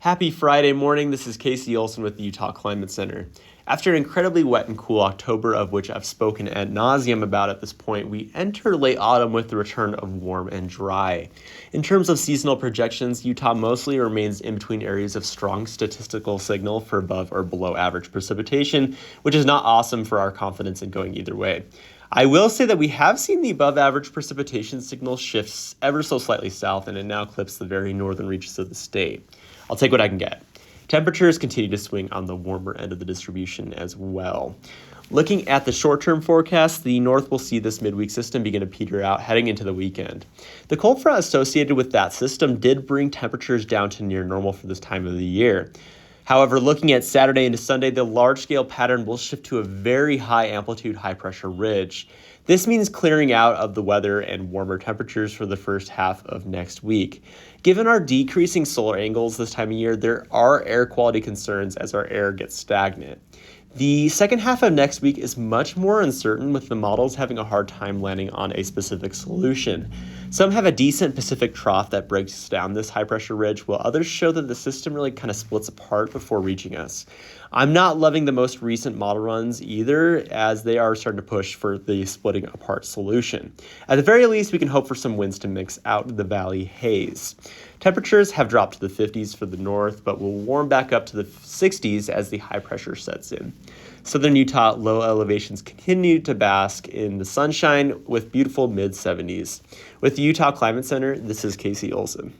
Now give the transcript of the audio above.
Happy Friday morning. This is Casey Olsen with the Utah Climate Center. After an incredibly wet and cool October, of which I've spoken ad nauseum about at this point, we enter late autumn with the return of warm and dry. In terms of seasonal projections, Utah mostly remains in between areas of strong statistical signal for above or below average precipitation, which is not awesome for our confidence in going either way. I will say that we have seen the above average precipitation signal shifts ever so slightly south, and it now clips the very northern reaches of the state. I'll take what I can get. Temperatures continue to swing on the warmer end of the distribution as well. Looking at the short-term forecast, the north will see this midweek system begin to peter out heading into the weekend. The cold front associated with that system did bring temperatures down to near normal for this time of the year. However, looking at Saturday into Sunday, the large-scale pattern will shift to a very high-amplitude, high-pressure ridge. This means clearing out of the weather and warmer temperatures for the first half of next week. Given our decreasing solar angles this time of year, there are air quality concerns as our air gets stagnant. The second half of next week is much more uncertain, with the models having a hard time landing on a specific solution. Some have a decent Pacific trough that breaks down this high-pressure ridge, while others show that the system really kind of splits apart before reaching us. I'm not loving the most recent model runs either, as they are starting to push for the splitting apart solution. At the very least, we can hope for some winds to mix out the valley haze. Temperatures have dropped to the 50s for the north, but will warm back up to the 60s as the high pressure sets in. Southern Utah low elevations continue to bask in the sunshine with beautiful mid-70s. With the Utah Climate Center, this is Casey Olsen.